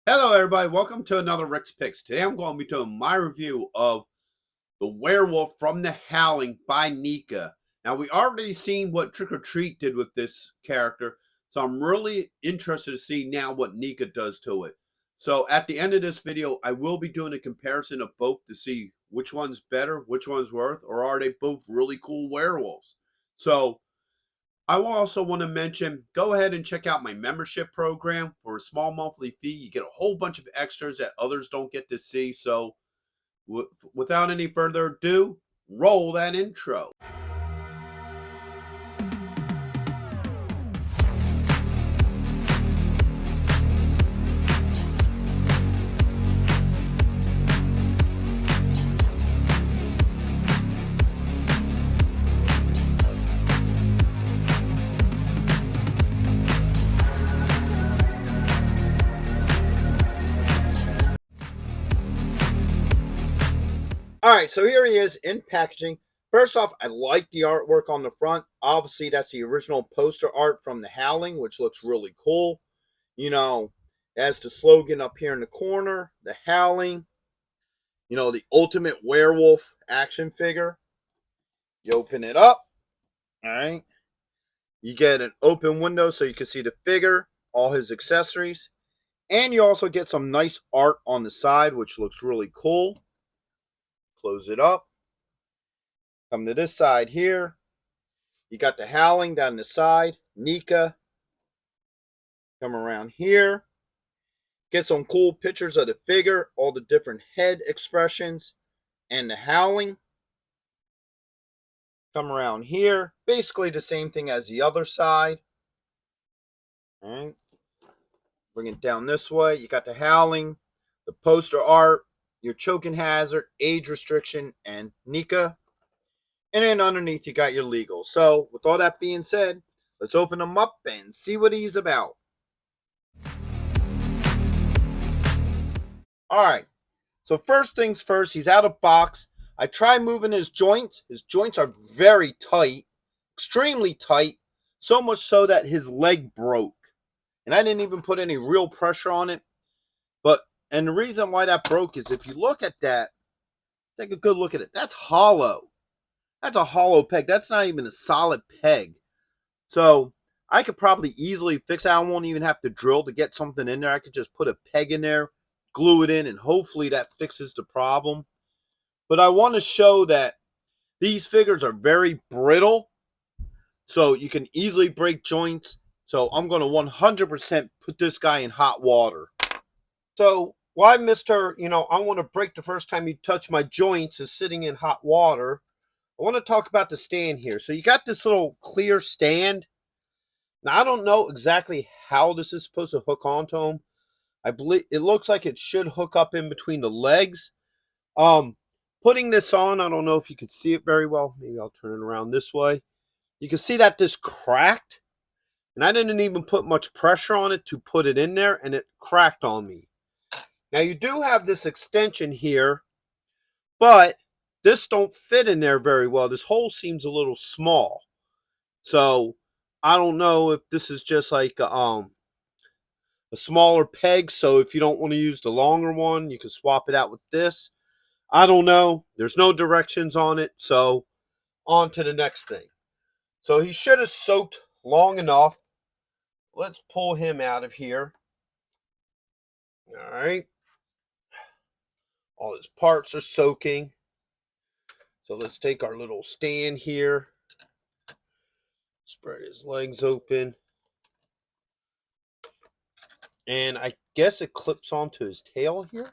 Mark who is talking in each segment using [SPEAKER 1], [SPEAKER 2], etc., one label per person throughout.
[SPEAKER 1] Hello everybody, welcome to another Rick's Picks. Today I'm going to be doing my review of the Werewolf from the Howling by NECA. Now we already seen what Trick or Treat did with this character, so I'm really interested to see now what NECA does to it. So at the end of this video, I will be doing a comparison of both to see which one's better, which one's worth, or are they both really cool werewolves. So I will also want to mention, go ahead and check out my membership program. For a small monthly fee, you get a whole bunch of extras that others don't get to see. So without any further ado, roll that intro. All right, so here he is in packaging. First off, I like the artwork on the front. Obviously, that's the original poster art from the Howling, which looks really cool. You know, as the slogan up here in the corner, the Howling, the ultimate werewolf action figure. You open it up, all right. You get an open window so you can see the figure, all his accessories, and you also get some nice art on the side, which looks really cool. Close it up. Come to this side here. You got the Howling down the side, NECA. Come around here. Get some cool pictures of the figure, all the different head expressions, and the Howling. Come around here. Basically the same thing as the other side. All right. Bring it down this way. You got the Howling, the poster art, your choking hazard, age restriction, and NECA. And then underneath you got your legal. So with all that being said, let's open him up and see what he's about. All right. So first things first, he's out of box. I tried moving his joints. His joints are very tight, extremely tight, so much so that his leg broke. And I didn't even put any real pressure on it. And the reason why that broke is if you look at that, take a good look at it. That's hollow. That's a hollow peg. That's not even a solid peg. So I could probably easily fix it. I won't even have to drill to get something in there. I could just put a peg in there, glue it in, and hopefully that fixes the problem. But I want to show that these figures are very brittle, so you can easily break joints. So I'm going to 100% put this guy in hot water. So why Mr. I want to break the first time you touch my joints is sitting in hot water. I want to talk about the stand here. So you got this little clear stand. Now, I don't know exactly how this is supposed to hook onto him. I believe it looks like it should hook up in between the legs. Putting this on, I don't know if you can see it very well. Maybe I'll turn it around this way. You can see that this cracked. And I didn't even put much pressure on it to put it in there, and it cracked on me. Now, you do have this extension here, but this don't fit in there very well. This hole seems a little small. So, I don't know if this is just like a smaller peg. So, if you don't want to use the longer one, you can swap it out with this. I don't know. There's no directions on it. So, on to the next thing. So, he should have soaked long enough. Let's pull him out of here. All right. All his parts are soaking. So let's take our little stand here. Spread his legs open. And I guess it clips onto his tail here.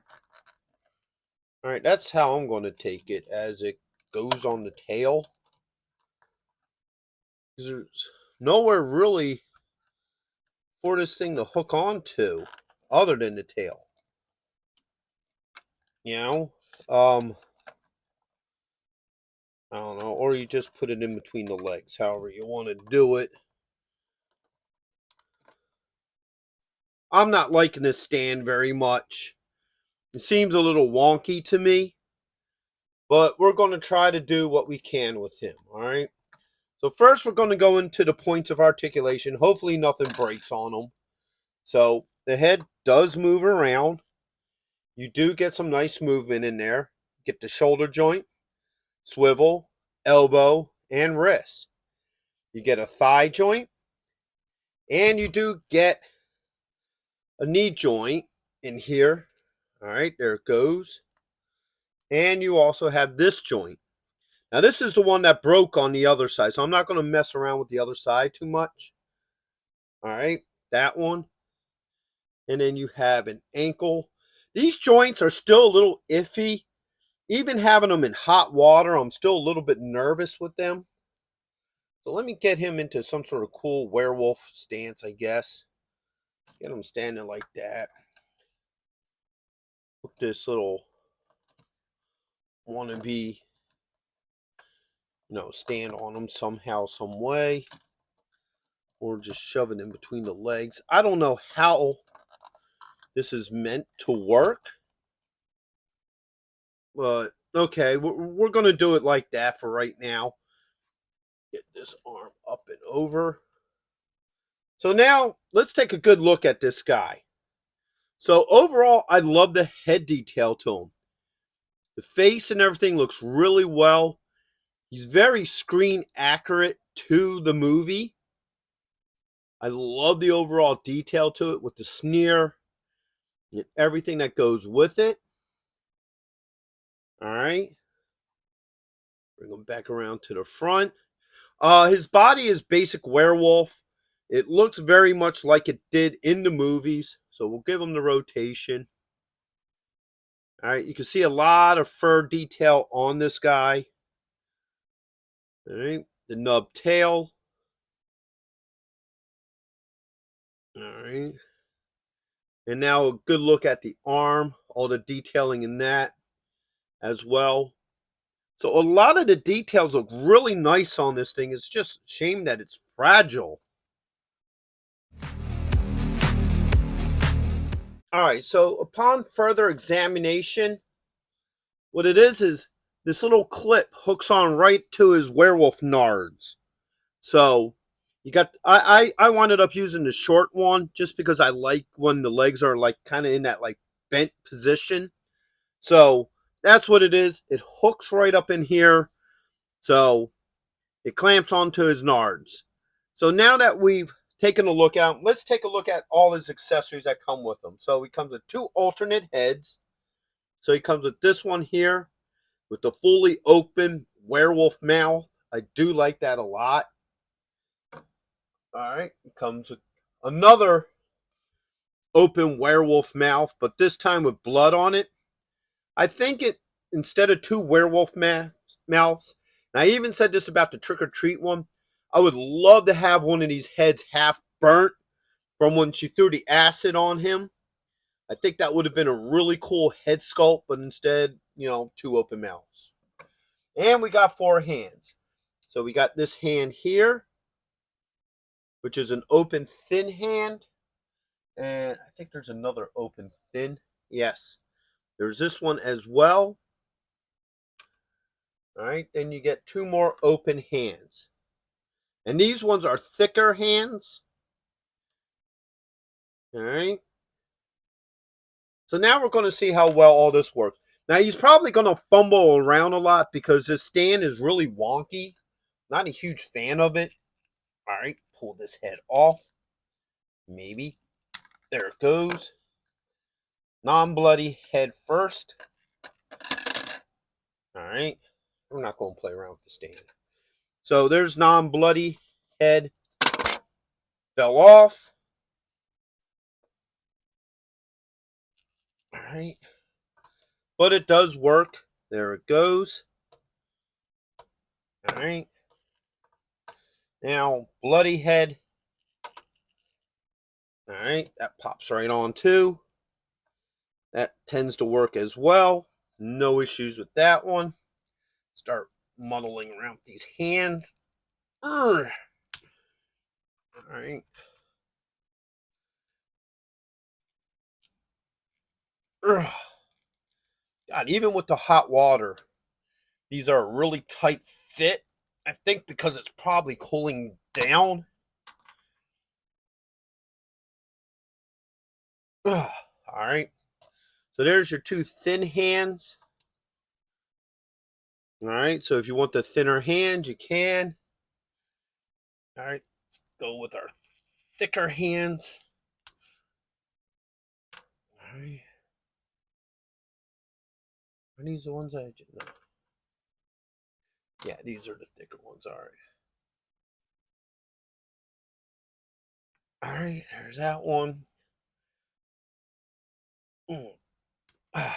[SPEAKER 1] All right, that's how I'm going to take it, as it goes on the tail. There's nowhere really for this thing to hook onto other than the tail. I don't know, or you just put it in between the legs, however you want to do it. I'm not liking this stand very much. It seems a little wonky to me, but we're going to try to do what we can with him, all right? So first we're going to go into the points of articulation. Hopefully nothing breaks on him. So the head does move around. You do get some nice movement in there. Get the shoulder joint, swivel, elbow, and wrist. You get a thigh joint, and you do get a knee joint in here. All right, there it goes. And you also have this joint. Now, this is the one that broke on the other side, so I'm not going to mess around with the other side too much. All right, that one. And then you have an ankle. These joints are still a little iffy. Even having them in hot water, I'm still a little bit nervous with them. So let me get him into some sort of cool werewolf stance, I guess. Get him standing like that. Put this little wannabe, stand on him somehow, some way. Or just shove it in between the legs. I don't know how this is meant to work. But, okay, we're going to do it like that for right now. Get this arm up and over. So now, let's take a good look at this guy. So overall, I love the head detail to him. The face and everything looks really well. He's very screen accurate to the movie. I love the overall detail to it with the sneer and everything that goes with it. All right. Bring him back around to the front. His body is basic werewolf. It looks very much like it did in the movies. So we'll give him the rotation. All right. You can see a lot of fur detail on this guy. All right. The nub tail. All right. And now a good look at the arm. All the detailing in that as well. So a lot of the details look really nice on this thing. It's just a shame that it's fragile. All right, so upon further examination, what it is this little clip hooks on right to his werewolf nards. So you got I wound up using the short one just because I like when the legs are like kind of in that like bent position. So that's what it is. It hooks right up in here. So it clamps onto his nards. So now that we've taken a look at him, let's take a look at all his accessories that come with him. So he comes with 2 alternate heads. So he comes with this one here with the fully open werewolf mouth. I do like that a lot. All right. He comes with another open werewolf mouth, but this time with blood on it. I think instead of 2 werewolf mouths, and I even said this about the trick or treat one, I would love to have one of these heads half burnt from when she threw the acid on him. I think that would have been a really cool head sculpt, but instead, 2 open mouths. And we got 4 hands. So we got this hand here, which is an open thin hand. And I think there's another open thin. Yes. There's this one as well. All right. Then you get 2 more open hands. And these ones are thicker hands. All right. So now we're going to see how well all this works. Now he's probably going to fumble around a lot because this stand is really wonky. Not a huge fan of it. All right. Pull this head off. Maybe. There it goes. Non-bloody head first. All right. We're not going to play around with the stand. So there's non-bloody head. Fell off. All right. But it does work. There it goes. All right. Now, bloody head. All right. That pops right on too. That tends to work as well. No issues with that one. Start muddling around with these hands. All right. God, even with the hot water, these are a really tight fit. I think because it's probably cooling down. All right. So there's your two thin hands. All right. So if you want the thinner hand, you can. All right. Let's go with our thicker hands. All right. Are these the ones I just no. Yeah, these are the thicker ones. All right. All right. There's that one. Ah,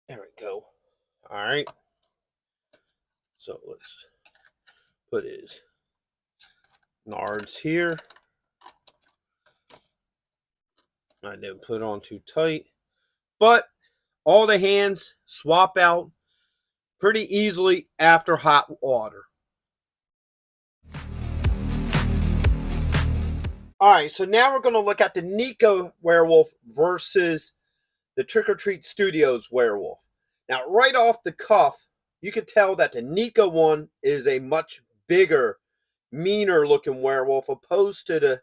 [SPEAKER 1] there we go. All right. So let's put his nards here. I didn't put it on too tight. But all the hands swap out pretty easily after hot water. All right, so now we're going to look at the NECA Werewolf versus the Trick or Treat Studios Werewolf. Now, right off the cuff, you can tell that the NECA one is a much bigger, meaner looking werewolf opposed to the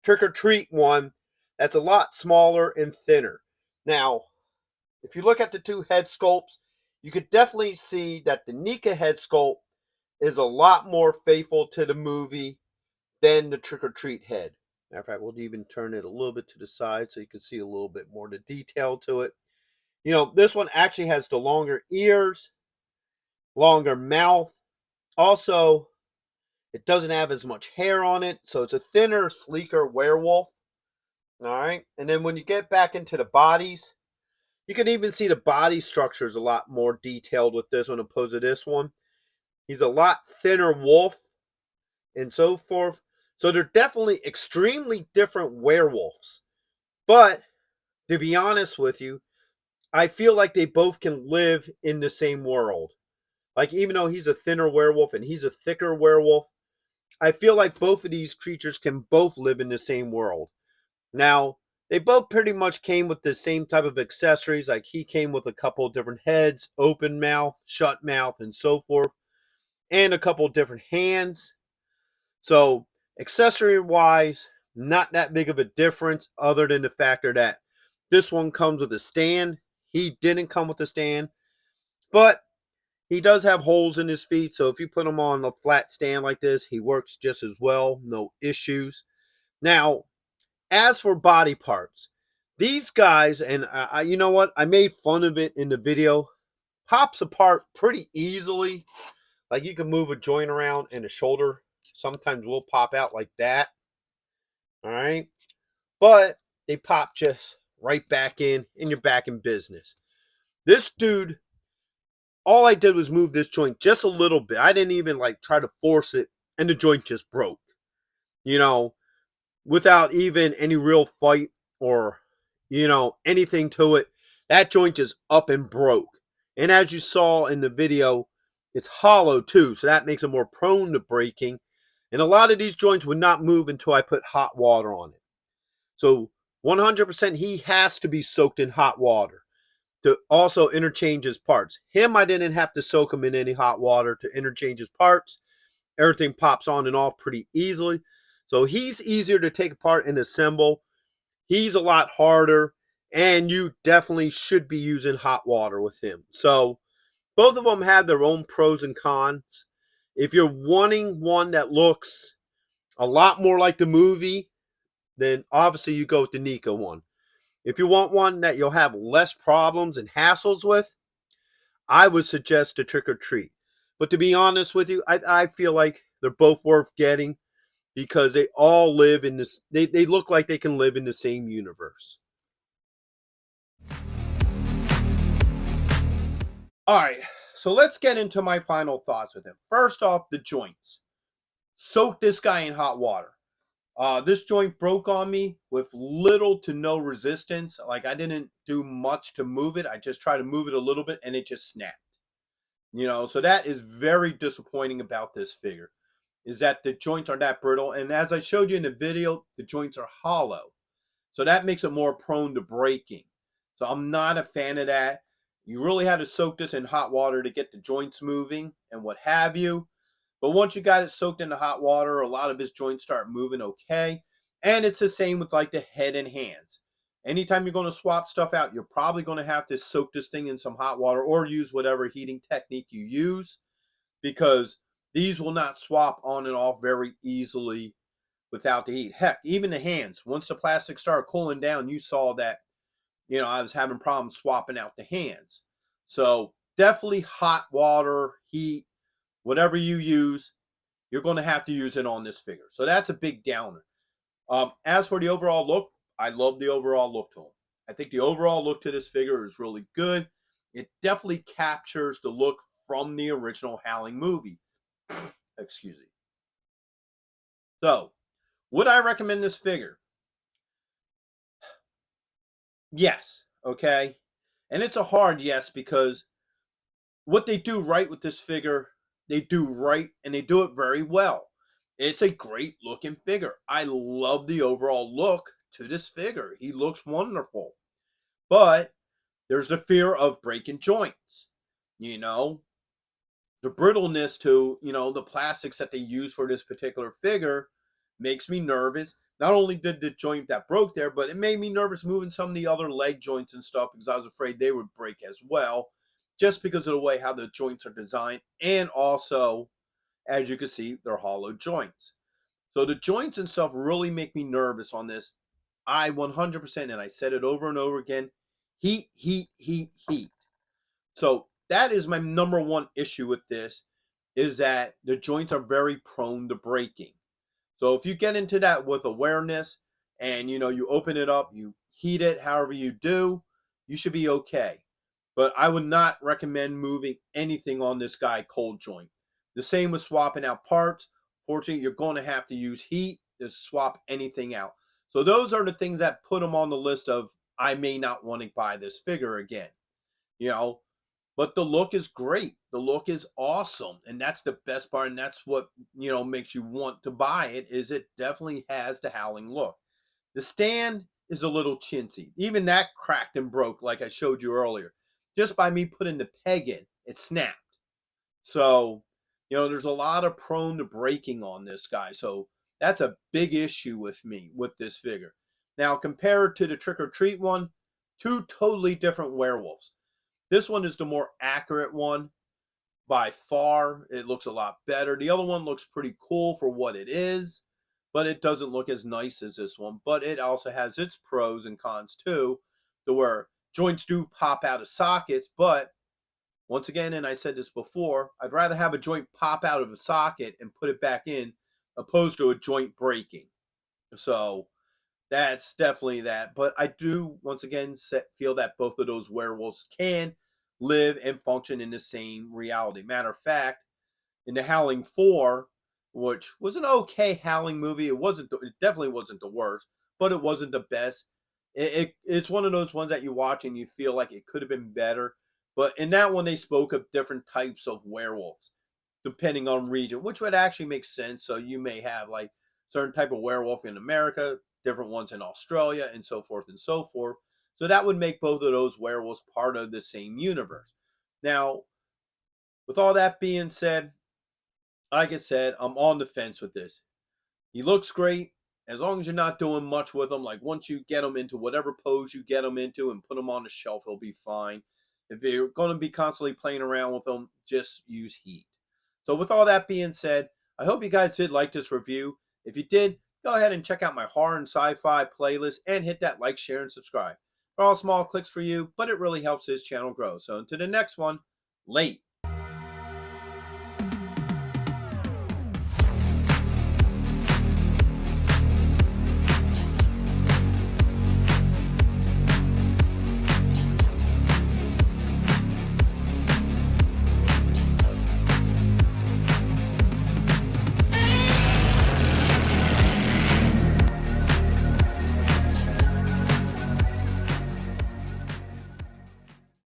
[SPEAKER 1] Trick or Treat one that's a lot smaller and thinner. Now, if you look at the two head sculpts, you could definitely see that the NECA head sculpt is a lot more faithful to the movie than the Trick or Treat head. Matter of fact, we'll even turn it a little bit to the side so you can see a little bit more of the detail to it. You know, this one actually has the longer ears, longer mouth. Also, it doesn't have as much hair on it, so it's a thinner, sleeker werewolf. All right. And then when you get back into the bodies, you can even see the body structure is a lot more detailed with this one opposed to this one. He's a lot thinner wolf and so forth. So they're definitely extremely different werewolves. But to be honest with you, I feel like they both can live in the same world. Like, even though he's a thinner werewolf and he's a thicker werewolf, I feel like both of these creatures can both live in the same world. Now, they both pretty much came with the same type of accessories. Like, he came with a couple of different heads, open mouth, shut mouth, and so forth, and a couple of different hands. So, accessory wise, not that big of a difference, other than the factor that this one comes with a stand. He didn't come with a stand, but he does have holes in his feet. So, if you put him on a flat stand like this, he works just as well. No issues. Now, as for body parts, these guys, and you know what? I made fun of it in the video, pops apart pretty easily. Like, you can move a joint around and a shoulder sometimes will pop out like that. All right. But they pop just right back in, and you're back in business. This dude, all I did was move this joint just a little bit. I didn't even like try to force it, and the joint just broke. You know, without even any real fight or, anything to it. That joint just up and broke. And as you saw in the video, it's hollow too, so that makes it more prone to breaking. And a lot of these joints would not move until I put hot water on it. So 100% he has to be soaked in hot water to also interchange his parts. Him, I didn't have to soak him in any hot water to interchange his parts. Everything pops on and off pretty easily. So he's easier to take apart and assemble. He's a lot harder, and you definitely should be using hot water with him. So both of them have their own pros and cons. If you're wanting one that looks a lot more like the movie, then obviously you go with the NECA one. If you want one that you'll have less problems and hassles with, I would suggest the Trick or Treat. But to be honest with you, I feel like they're both worth getting because they all live in this, they look like they can live in the same universe. All right, so let's get into my final thoughts with him. First off, the joints. Soak this guy in hot water. This joint broke on me with little to no resistance. Like, I didn't do much to move it. I just tried to move it a little bit and it just snapped. So that is very disappointing about this figure, is that the joints are that brittle. And as I showed you in the video, the joints are hollow. So that makes it more prone to breaking. So I'm not a fan of that. You really had to soak this in hot water to get the joints moving and what have you. But once you got it soaked in the hot water, a lot of his joints start moving okay. And it's the same with like the head and hands. Anytime you're going to swap stuff out, you're probably going to have to soak this thing in some hot water or use whatever heating technique you use, because these will not swap on and off very easily without the heat. Heck, even the hands, once the plastic started cooling down, you saw that, I was having problems swapping out the hands. So definitely hot water, heat, whatever you use, you're going to have to use it on this figure. So that's a big downer. As for the overall look, I love the overall look to him. I think the overall look to this figure is really good. It definitely captures the look from the original Howling movie. Excuse me. So, would I recommend this figure? Yes. Okay. And it's a hard yes, because what they do right with this figure, they do right, and they do it very well. It's a great looking figure. I love the overall look to this figure. He looks wonderful. But there's the fear of breaking joints. The brittleness to, the plastics that they use for this particular figure makes me nervous. Not only did the joint that broke there, but it made me nervous moving some of the other leg joints and stuff, because I was afraid they would break as well, just because of the way how the joints are designed. And also, as you can see, they're hollow joints. So the joints and stuff really make me nervous on this. I 100%, and I said it over and over again, heat, heat, heat, heat. So that is my number one issue with this, is that the joints are very prone to breaking. So if you get into that with awareness, and you open it up, you heat it however you do, you should be okay. But I would not recommend moving anything on this guy cold joint. The same with swapping out parts. Fortunately, you're going to have to use heat to swap anything out. So those are the things that put them on the list of, I may not want to buy this figure again. But the look is great. The look is awesome. And that's the best part. And that's what, makes you want to buy it, is it definitely has the Howling look. The stand is a little chintzy. Even that cracked and broke, like I showed you earlier. Just by me putting the peg in, it snapped. So, there's a lot of prone to breaking on this guy. So that's a big issue with me with this figure. Now, compared to the Trick or Treat one, two totally different werewolves. This one is the more accurate one by far. It looks a lot better. The other one looks pretty cool for what it is, but it doesn't look as nice as this one. But it also has its pros and cons too, to where joints do pop out of sockets. But once again, and I said this before, I'd rather have a joint pop out of a socket and put it back in, opposed to a joint breaking. So that's definitely that. But I do, once again, feel that both of those werewolves can live and function in the same reality. Matter of fact, in the Howling 4, which was an okay Howling movie, it definitely wasn't the worst, but it wasn't the best. It's one of those ones that you watch and you feel like it could have been better. But in that one, they spoke of different types of werewolves, depending on region, which would actually make sense. So you may have like certain type of werewolf in America, different ones in Australia, and so forth and so forth. So that would make both of those werewolves part of the same universe. Now, with all that being said, like I said, I'm on the fence with this. He looks great. As long as you're not doing much with him, like once you get him into whatever pose you get him into and put him on the shelf, he'll be fine. If you're going to be constantly playing around with him, just use heat. So with all that being said, I hope you guys did like this review. If you did, go ahead and check out my horror and sci-fi playlist and hit that like, share, and subscribe. They're all small clicks for you, but it really helps this channel grow. So until the next one, late.